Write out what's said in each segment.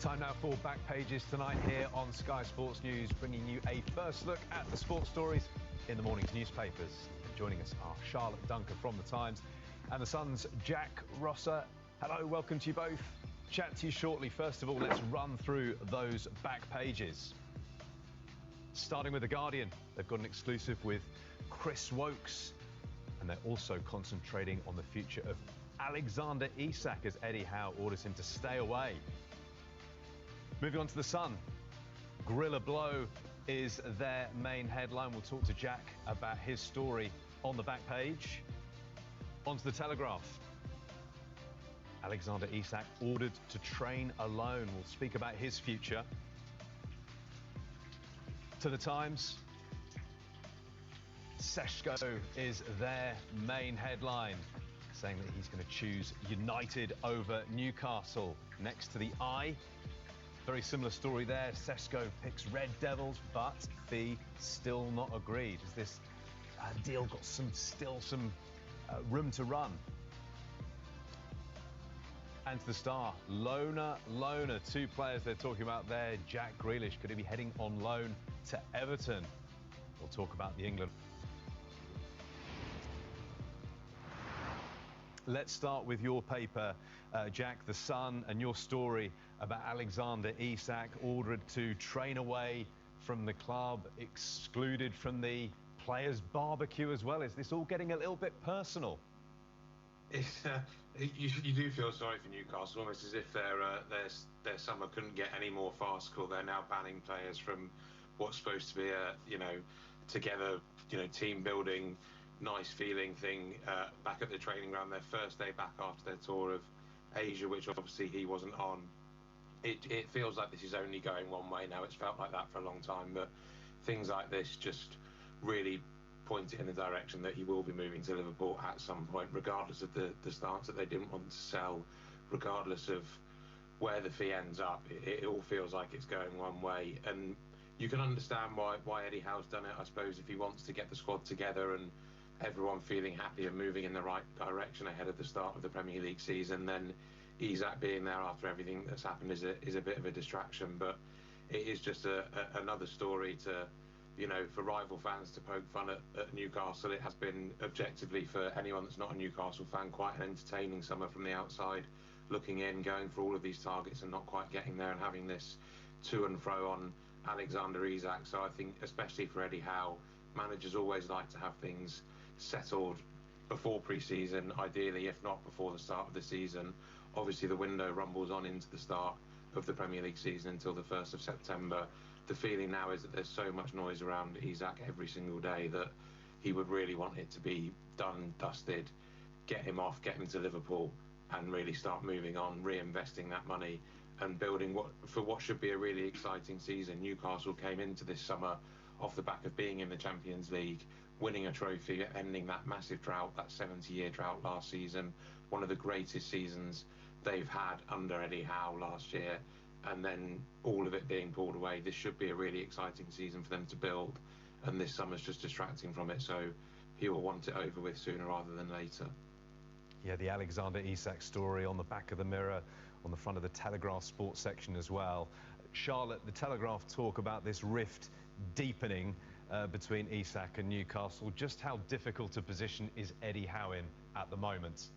Time now for Back Pages tonight here on Sky Sports News, bringing you a first look at the sports stories in the morning's newspapers. Joining us are Charlotte Dunker from The Times and The Sun's Jack Rosser. Hello, welcome to you both. Chat to you shortly. First of all, let's run through those back pages. Starting with The Guardian, they've got an exclusive with Chris Wokes, and they're also concentrating on the future of Alexander ISAK as Eddie Howe orders him to stay away. Moving on to The Sun, Gorilla Blow is their main headline. We'll talk to Jack about his story on the back page. On to The Telegraph. Alexander ISAK ordered to train alone. We'll speak about his future. To The Times, Sesko is their main headline, saying that he's going to choose United over Newcastle. Next to the Eye, very similar story there. Sesko picks Red Devils, but fee still not agreed. Has this deal got still some room to run? And to the Star, loaner, two players they're talking about there. Jack Grealish, could he be heading on loan to Everton? We'll talk about the England. Let's start with your paper, Jack, The Sun, and your story about Alexander ISAK ordered to train away from the club, excluded from the players' barbecue as well. Is this all getting a little bit personal? You do feel sorry for Newcastle, almost as if their summer couldn't get any more farcical. They're now banning players from what's supposed to be a together team building, nice feeling thing back at the training ground. Their first day back after their tour of Asia, which obviously he wasn't on. It feels like this is only going one way now. It's felt like that for a long time, but things like this just really point it in the direction that he will be moving to Liverpool at some point, regardless of the stance that they didn't want to sell, regardless of where the fee ends up. It all feels like it's going one way, and you can understand why Eddie Howe's done it, I suppose, if he wants to get the squad together and everyone feeling happy and moving in the right direction ahead of the start of the Premier League season. Then ISAK being there after everything that's happened is a bit of a distraction, but it is just another story to, for rival fans to poke fun at Newcastle. It has been, objectively, for anyone that's not a Newcastle fan, quite an entertaining summer from the outside, looking in, going for all of these targets and not quite getting there, and having this to and fro on Alexander ISAK. So I think, especially for Eddie Howe, managers always like to have things settled before pre-season, ideally, if not before the start of the season. Obviously, the window rumbles on into the start of the Premier League season until the 1st of September. The feeling now is that there's so much noise around ISAK every single day that he would really want it to be done, dusted, get him off, get him to Liverpool, and really start moving on, reinvesting that money and building what should be a really exciting season. Newcastle came into this summer off the back of being in the Champions League, winning a trophy, ending that massive drought, that 70-year drought last season, one of the greatest seasons they've had under Eddie Howe last year, and then all of it being pulled away. This should be a really exciting season for them to build, and this summer's just distracting from it, so he will want it over with sooner rather than later. Yeah, the Alexander ISAK story on the back of the Mirror, on the front of the Telegraph sports section as well. Charlotte, the Telegraph talk about this rift deepening between ISAK and Newcastle. Just how difficult a position is Eddie Howe in at the moment?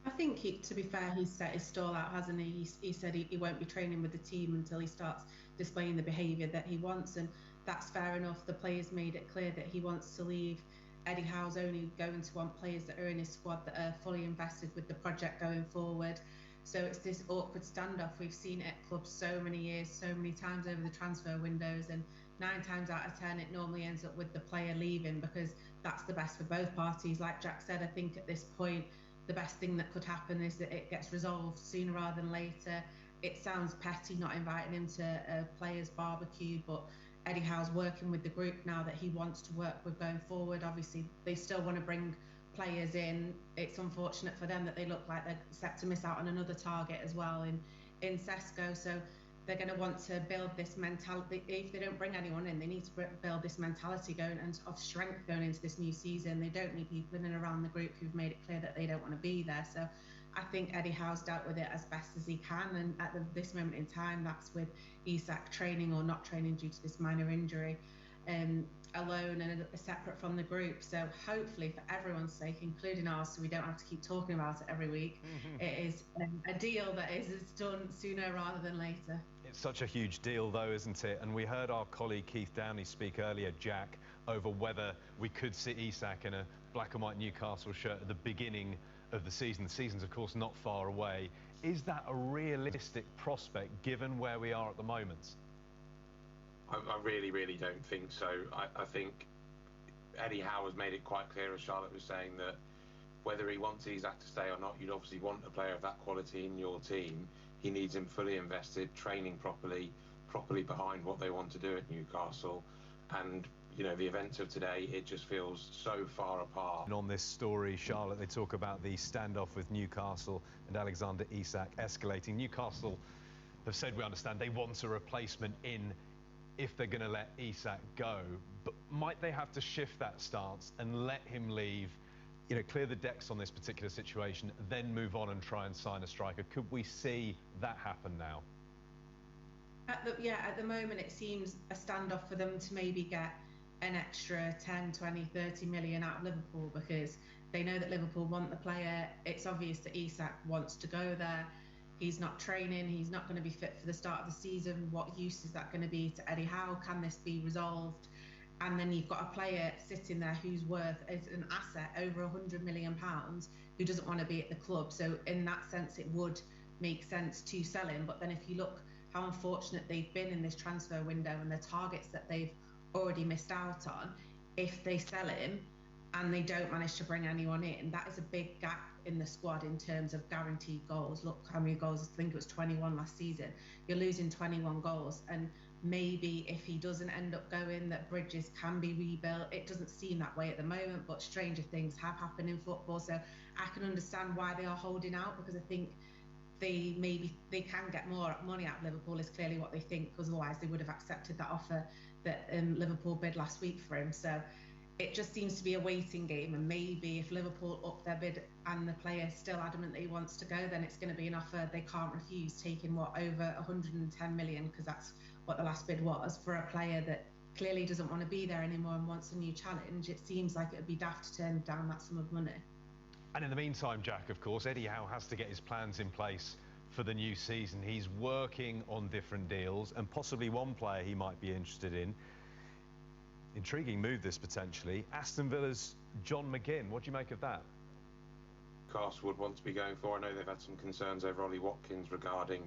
I think, to be fair, he's set his stall out, hasn't he? He said he won't be training with the team until he starts displaying the behaviour that he wants, and that's fair enough. The players made it clear that he wants to leave. Eddie Howe's only going to want players that are in his squad that are fully invested with the project going forward. So it's this awkward standoff. We've seen it at clubs so many years, so many times over the transfer windows, and 9 times out of 10 it normally ends up with the player leaving because that's the best for both parties. Like Jack said, I think at this point the best thing that could happen is that it gets resolved sooner rather than later. It sounds petty not inviting him to a players' barbecue, but Eddie Howe's working with the group now that he wants to work with going forward. Obviously, they still want to bring players in. It's unfortunate for them that they look like they're set to miss out on another target as well in Sesko. So they're going to want to build this mentality. If they don't bring anyone in, they need to build this mentality going and of strength going into this new season. They don't need people in and around the group who've made it clear that they don't want to be there. So I think Eddie Howe's dealt with it as best as he can, and at this moment in time, that's with ISAK training or not training due to this minor injury, alone and separate from the group. So hopefully, for everyone's sake, including ours, so we don't have to keep talking about it every week, it is a deal that is done sooner rather than later. It's such a huge deal, though, isn't it? And we heard our colleague Keith Downey speak earlier, Jack, over whether we could see ISAK in a black and white Newcastle shirt at the beginning of the season. The season's, of course, not far away. Is that a realistic prospect, given where we are at the moment? I really, really don't think so. I think Eddie Howe has made it quite clear, as Charlotte was saying, that whether he wants ISAK to stay or not, you'd obviously want a player of that quality in your team. He needs him fully invested, training properly behind what they want to do at Newcastle. And, you know, the events of today, it just feels so far apart. And on this story, Charlotte, they talk about the standoff with Newcastle and Alexander ISAK escalating. Newcastle have said, we understand, they want a replacement in if they're going to let ISAK go. But might they have to shift that stance and let him leave, you know, clear the decks on this particular situation, then move on and try and sign a striker? Could we see that happen now? At the moment, it seems a standoff for them to maybe get an extra 10, 20, 30 million out of Liverpool, because they know that Liverpool want the player. It's obvious that ISAK wants to go there. He's not training. He's not going to be fit for the start of the season. What use is that going to be to Eddie Howe? Can this be resolved? And then you've got a player sitting there who's worth, as an asset, over £100 million, who doesn't want to be at the club. So in that sense, it would make sense to sell him. But then if you look how unfortunate they've been in this transfer window and the targets that they've already missed out on, if they sell him and they don't manage to bring anyone in, that is a big gap in the squad in terms of guaranteed goals. Look how many goals, I think it was 21 last season. You're losing 21 goals, and maybe if he doesn't end up going, that bridges can be rebuilt. It doesn't seem that way at the moment, but stranger things have happened in football. So I can understand why they are holding out, because I think they can get more money out of Liverpool, is clearly what they think, because otherwise they would have accepted that offer that Liverpool bid last week for him. So it just seems to be a waiting game, and maybe if Liverpool up their bid and the player still adamant that he wants to go, then it's going to be an offer they can't refuse, taking over 110 million, because that's what the last bid was, for a player that clearly doesn't want to be there anymore and wants a new challenge. It seems like it would be daft to turn down that sum of money. And in the meantime, Jack, of course, Eddie Howe has to get his plans in place for the new season. He's working on different deals, and possibly one player he might be interested in. Intriguing move, this, potentially. Aston Villa's John McGinn. What do you make of that? Newcastle would want to be going for. I know they've had some concerns over Ollie Watkins regarding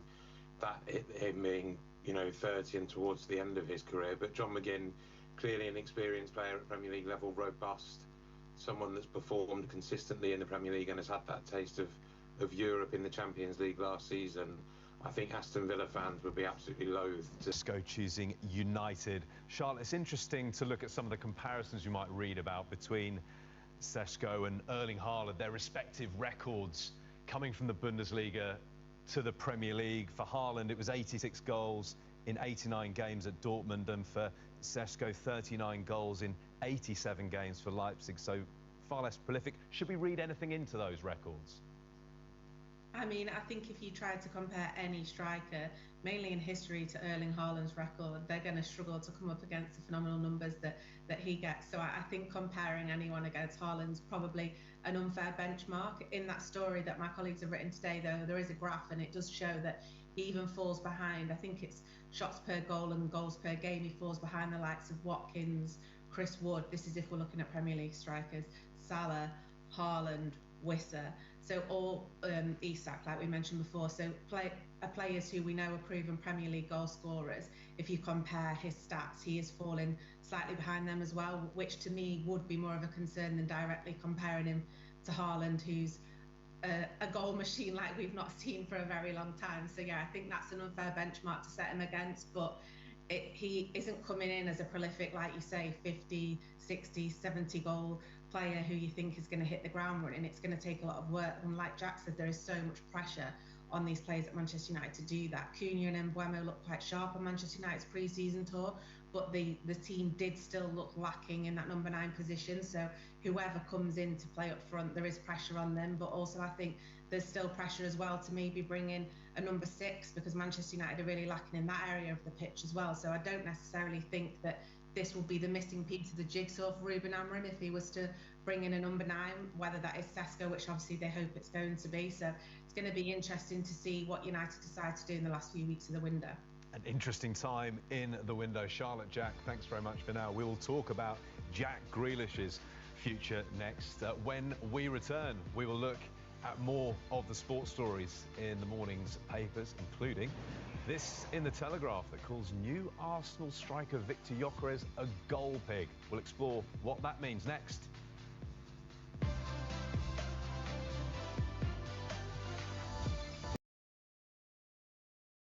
that, him being, you know, 30 and towards the end of his career. But John McGinn, clearly an experienced player at Premier League level, robust, someone that's performed consistently in the Premier League and has had that taste of Europe in the Champions League last season. I think Aston Villa fans would be absolutely loath to... Sesko choosing United. Charlotte, it's interesting to look at some of the comparisons you might read about between Sesko and Erling Haaland, their respective records coming from the Bundesliga to the Premier League. For Haaland, it was 86 goals in 89 games at Dortmund, and for Sesko, 39 goals in 87 games for Leipzig, so far less prolific. Should we read anything into those records? I mean, I think if you tried to compare any striker, mainly in history, to Erling Haaland's record, they're going to struggle to come up against the phenomenal numbers that he gets. So I think comparing anyone against Haaland's probably an unfair benchmark. In that story that my colleagues have written today, though, there is a graph, and it does show that he even falls behind. I think it's shots per goal and goals per game. He falls behind the likes of Watkins, Chris Wood. This is if we're looking at Premier League strikers. Salah, Haaland, Wissa. So all ISAK, like we mentioned before. So players who we know are proven Premier League goal scorers. If you compare his stats, he is falling slightly behind them as well, which to me would be more of a concern than directly comparing him to Haaland, who's a goal machine like we've not seen for a very long time. So yeah, I think that's an unfair benchmark to set him against, but he isn't coming in as a prolific, like you say, 50, 60, 70 goal player who you think is going to hit the ground running. It's going to take a lot of work, and like Jack said, there is so much pressure on these players at Manchester United to do that. Cunha and Mbeumo looked quite sharp on Manchester United's pre-season tour, but the team did still look lacking in that number 9 position. So whoever comes in to play up front, there is pressure on them, but also I think there's still pressure as well to maybe bring in a number 6, because Manchester United are really lacking in that area of the pitch as well. So I don't necessarily think that this will be the missing piece of the jigsaw for Ruben Amorim if he was to bring in a number 9, whether that is Sesko, which obviously they hope it's going to be. So it's going to be interesting to see what United decide to do in the last few weeks of the window. An interesting time in the window. Charlotte, Jack, thanks very much for now. We will talk about Jack Grealish's future next. When we return, we will look at more of the sports stories in the morning's papers, including this in the Telegraph that calls new Arsenal striker Victor Gyökeres a goal pig. We'll explore what that means next.